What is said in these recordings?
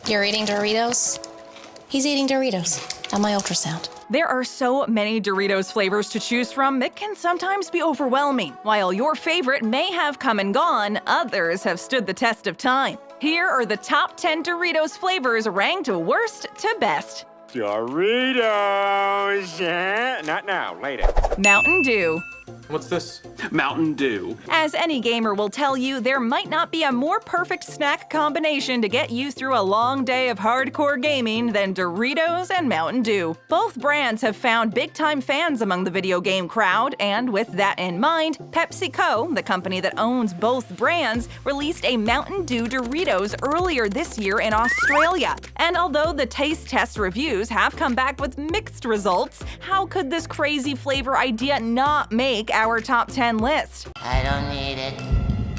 You're eating Doritos? He's eating Doritos on my ultrasound. There are so many Doritos flavors to choose from, it can sometimes be overwhelming. While your favorite may have come and gone, others have stood the test of time. Here are the top 10 Doritos flavors ranked worst to best. Doritos! Not now, later. Mountain Dew. What's this? Mountain Dew. As any gamer will tell you, there might not be a more perfect snack combination to get you through a long day of hardcore gaming than Doritos and Mountain Dew. Both brands have found big-time fans among the video game crowd, and with that in mind, PepsiCo, the company that owns both brands, released a Mountain Dew Doritos earlier this year in Australia. And although the taste test reviews have come back with mixed results, how could this crazy flavor idea not make our top 10 list? I don't need it.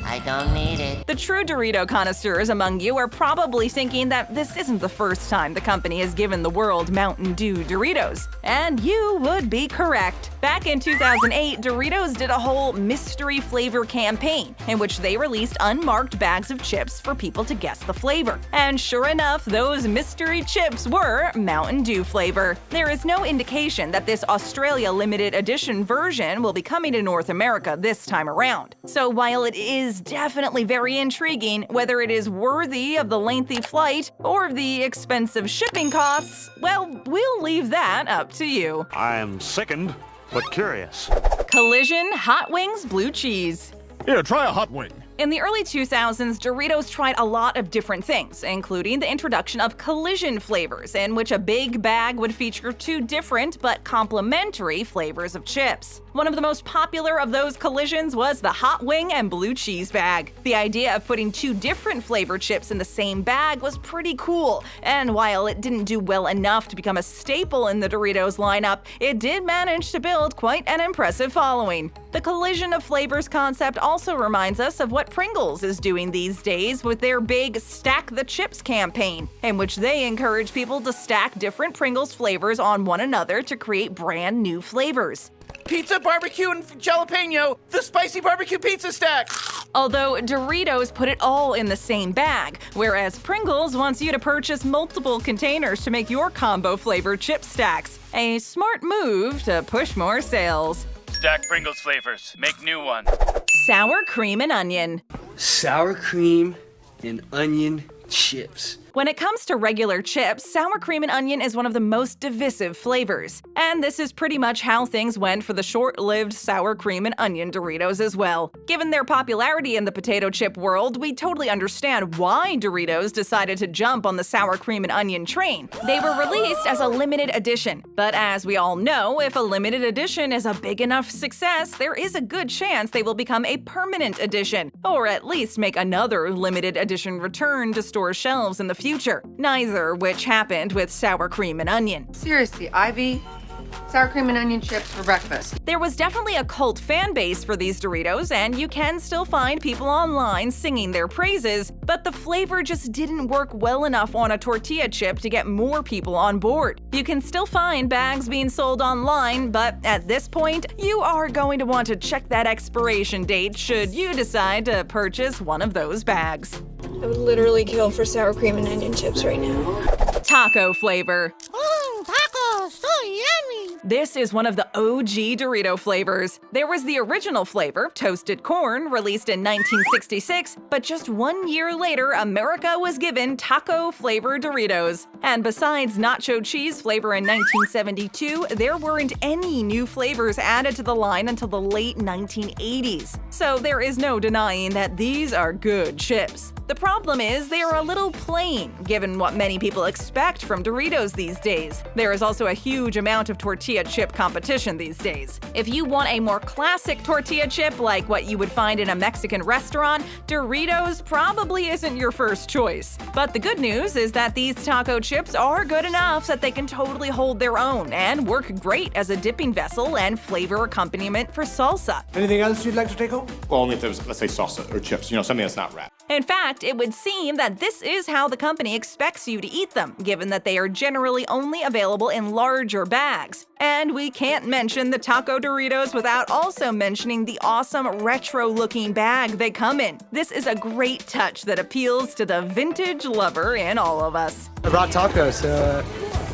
I don't need it. The true Dorito connoisseurs among you are probably thinking that this isn't the first time the company has given the world Mountain Dew Doritos. And you would be correct. Back in 2008, Doritos did a whole mystery flavor campaign in which they released unmarked bags of chips for people to guess the flavor. And sure enough, those mystery chips were Mountain Dew flavor. There is no indication that this Australia limited edition version will be coming to North America this time around. So while it is definitely very intriguing, whether it is worthy of the lengthy flight or the expensive shipping costs, well, we'll leave that up to you. I am sickened, but curious. Collision Hot Wings Blue Cheese. Here, try a hot wing. In the early 2000s, Doritos tried a lot of different things, including the introduction of collision flavors, in which a big bag would feature two different but complementary flavors of chips. One of the most popular of those collisions was the hot wing and blue cheese bag. The idea of putting two different flavored chips in the same bag was pretty cool, and while it didn't do well enough to become a staple in the Doritos lineup, it did manage to build quite an impressive following. The collision of flavors concept also reminds us of what Pringles is doing these days with their big Stack the Chips campaign, in which they encourage people to stack different Pringles flavors on one another to create brand new flavors. Pizza, barbecue, and jalapeno, the spicy barbecue pizza stack! Although Doritos put it all in the same bag, whereas Pringles wants you to purchase multiple containers to make your combo flavored chip stacks. A smart move to push more sales. Stack Pringles flavors. Make new ones. Sour cream and onion. Sour cream and onion chips. When it comes to regular chips, sour cream and onion is one of the most divisive flavors. And this is pretty much how things went for the short-lived sour cream and onion Doritos as well. Given their popularity in the potato chip world, we totally understand why Doritos decided to jump on the sour cream and onion train. They were released as a limited edition, but as we all know, if a limited edition is a big enough success, there is a good chance they will become a permanent edition, or at least make another limited edition return to store shelves in the future, neither which happened with sour cream and onion. Seriously, Ivy? Sour cream and onion chips for breakfast. There was definitely a cult fan base for these Doritos, and you can still find people online singing their praises, but the flavor just didn't work well enough on a tortilla chip to get more people on board. You can still find bags being sold online, but at this point, you are going to want to check that expiration date should you decide to purchase one of those bags. I would literally kill for sour cream and onion chips right now. Taco flavor. Tacos, so yummy! This is one of the OG Dorito flavors. There was the original flavor, toasted corn, released in 1966, but just 1 year later, America was given taco-flavored Doritos. And besides nacho cheese flavor in 1972, there weren't any new flavors added to the line until the late 1980s. So there is no denying that these are good chips. The problem is they are a little plain, given what many people expect from Doritos these days. There is also a huge amount of tortilla chip competition these days. If you want a more classic tortilla chip like what you would find in a Mexican restaurant, Doritos probably isn't your first choice. But the good news is that these taco chips are good enough that they can totally hold their own and work great as a dipping vessel and flavor accompaniment for salsa. Anything else you'd like to take home? Well, only if there was, let's say, salsa or chips, something that's not wrapped. In fact, it would seem that this is how the company expects you to eat them, given that they are generally only available in larger bags. And we can't mention the Taco Doritos without also mentioning the awesome retro-looking bag they come in. This is a great touch that appeals to the vintage lover in all of us. I brought tacos, so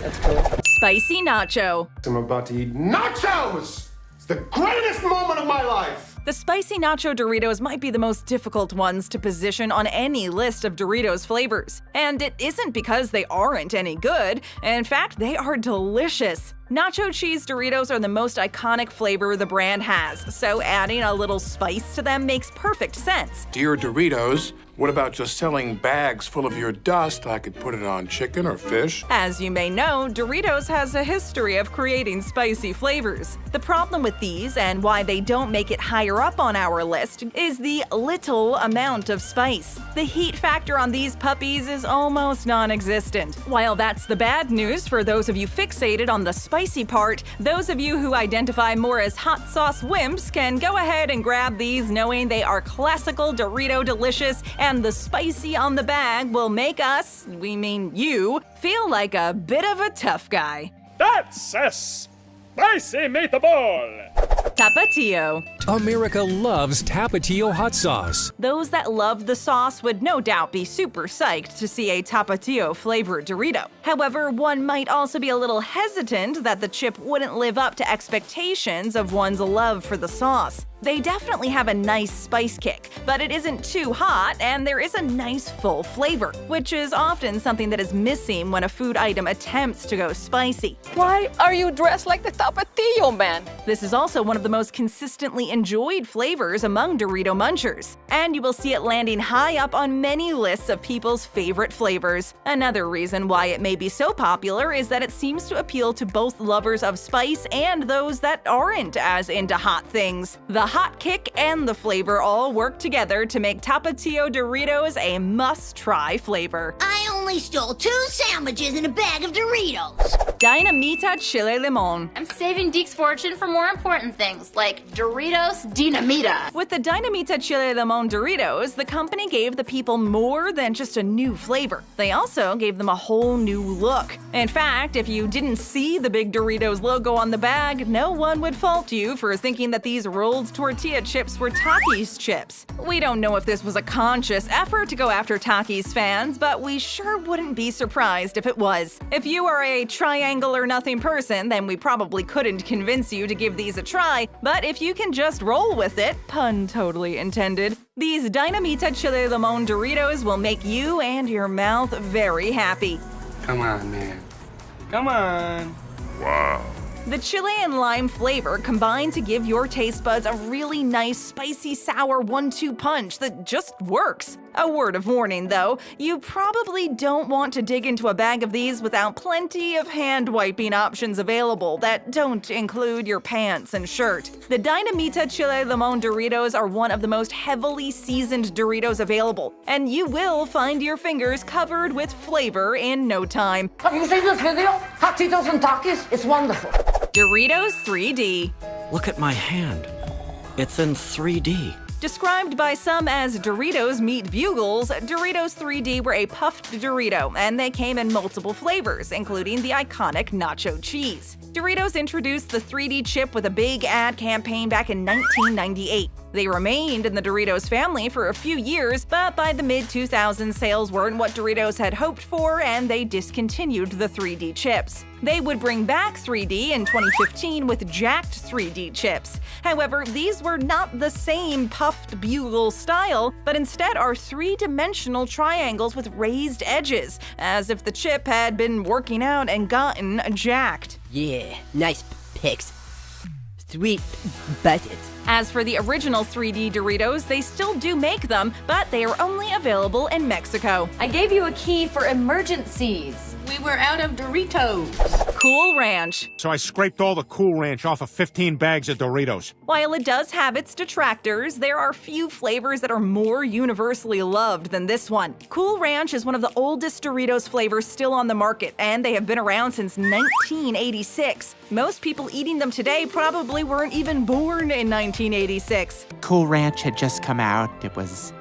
that's cool. Spicy Nacho. I'm about to eat nachos! It's the greatest moment of my life! The spicy nacho Doritos might be the most difficult ones to position on any list of Doritos flavors. And it isn't because they aren't any good. In fact, they are delicious. Nacho cheese Doritos are the most iconic flavor the brand has, so adding a little spice to them makes perfect sense. Dear Doritos, what about just selling bags full of your dust? I could put it on chicken or fish. As you may know, Doritos has a history of creating spicy flavors. The problem with these, and why they don't make it higher up on our list, is the little amount of spice. The heat factor on these puppies is almost non-existent. While that's the bad news for those of you fixated on the spicy part, those of you who identify more as hot sauce wimps can go ahead and grab these knowing they are classical Dorito delicious, and the spicy on the bag will make us, we mean you, feel like a bit of a tough guy. That's a spicy meatball! Tapatio. America loves Tapatio hot sauce. Those that love the sauce would no doubt be super psyched to see a Tapatio flavored Dorito. However, one might also be a little hesitant that the chip wouldn't live up to expectations of one's love for the sauce. They definitely have a nice spice kick, but it isn't too hot and there is a nice full flavor, which is often something that is missing when a food item attempts to go spicy. Why are you dressed like the Tapatio man? This is also one of the most consistently enjoyed flavors among Dorito munchers, and you will see it landing high up on many lists of people's favorite flavors. Another reason why it may be so popular is that it seems to appeal to both lovers of spice and those that aren't as into hot things. The hot kick and the flavor all work together to make Tapatio Doritos a must-try flavor. I only stole 2 sandwiches and a bag of Doritos. Dinamita Chile Limon. I'm saving Deke's fortune for more important things, like Doritos Dinamita. With the Dinamita Chile Limon Doritos, the company gave the people more than just a new flavor. They also gave them a whole new look. In fact, if you didn't see the big Doritos logo on the bag, no one would fault you for thinking that these rolled tortilla chips were Takis chips. We don't know if this was a conscious effort to go after Takis fans, but we sure wouldn't be surprised if it was. If you are a triangle or nothing person, then we probably couldn't convince you to give these a try, but if you can just roll with it, pun totally intended, these Dinamita Chile Limon Doritos will make you and your mouth very happy. Come on, man. Come on. Wow. The chili and lime flavor combine to give your taste buds a really nice spicy sour 1-2 punch that just works. A word of warning though, you probably don't want to dig into a bag of these without plenty of hand wiping options available that don't include your pants and shirt. The Dinamita Chile Limon Doritos are one of the most heavily seasoned Doritos available, and you will find your fingers covered with flavor in no time. Have you seen this video? Hot Cheetos and Takis? It's wonderful. Doritos 3D. Look at my hand. It's in 3D. Described by some as Doritos Meat Bugles, Doritos 3D were a puffed Dorito, and they came in multiple flavors, including the iconic nacho cheese. Doritos introduced the 3D chip with a big ad campaign back in 1998. They remained in the Doritos family for a few years, but by the mid-2000s, sales weren't what Doritos had hoped for, and they discontinued the 3D chips. They would bring back 3D in 2015 with jacked 3D chips. However, these were not the same puffed bugle style, but instead are three-dimensional triangles with raised edges, as if the chip had been working out and gotten jacked. Yeah, nice pics. Sweet buttons. As for the original 3D Doritos, they still do make them, but they are only available in Mexico. I gave you a key for emergencies. We were out of Doritos. Cool Ranch. So I scraped all the Cool Ranch off of 15 bags of Doritos. While it does have its detractors, there are few flavors that are more universally loved than this one. Cool Ranch is one of the oldest Doritos flavors still on the market, and they have been around since 1986. Most people eating them today probably weren't even born in 1986. Cool Ranch had just come out. It was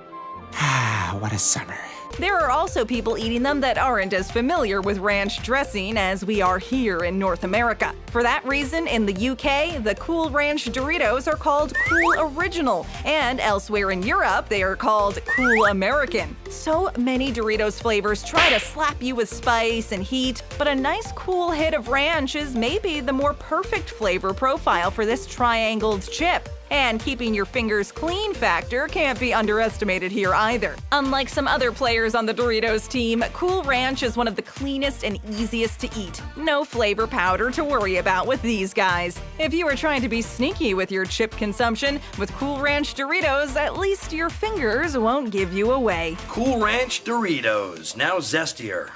What a summer. There are also people eating them that aren't as familiar with ranch dressing as we are here in North America. For that reason, in the UK, the Cool Ranch Doritos are called Cool Original, and elsewhere in Europe, they are called Cool American. So many Doritos flavors try to slap you with spice and heat, but a nice cool hit of ranch is maybe the more perfect flavor profile for this triangled chip. And keeping your fingers clean factor can't be underestimated here either. Unlike some other players on the Doritos team, Cool Ranch is one of the cleanest and easiest to eat. No flavor powder to worry about with these guys. If you are trying to be sneaky with your chip consumption, with Cool Ranch Doritos, at least your fingers won't give you away. Cool Ranch Doritos, now zestier.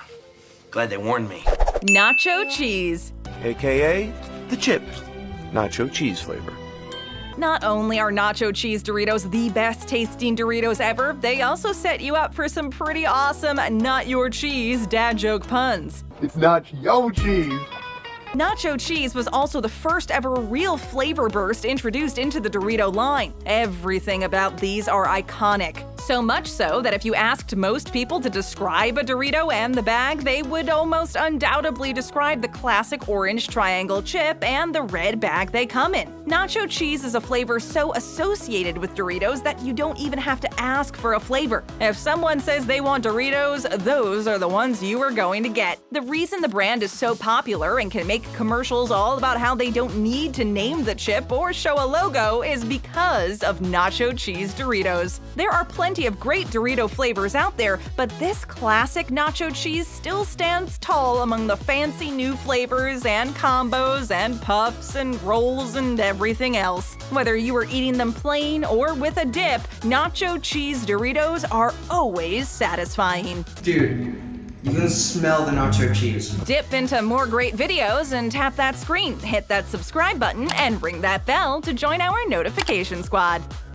Glad they warned me. Nacho cheese. AKA the chips. Nacho cheese flavor. Not only are nacho cheese Doritos the best tasting Doritos ever, they also set you up for some pretty awesome not your cheese dad joke puns. It's not your cheese. Nacho cheese was also the first ever real flavor burst introduced into the Dorito line. Everything about these are iconic. So much so that if you asked most people to describe a Dorito and the bag, they would almost undoubtedly describe the classic orange triangle chip and the red bag they come in. Nacho cheese is a flavor so associated with Doritos that you don't even have to ask for a flavor. If someone says they want Doritos, those are the ones you are going to get. The reason the brand is so popular and can make commercials all about how they don't need to name the chip or show a logo is because of nacho cheese Doritos. There are plenty of great Dorito flavors out there, but this classic nacho cheese still stands tall among the fancy new flavors and combos and puffs and rolls and everything else. Whether you are eating them plain or with a dip, nacho cheese Doritos are always satisfying. Dude, you can smell the nacho cheese. Dip into more great videos and tap that screen, hit that subscribe button, and ring that bell to join our notification squad.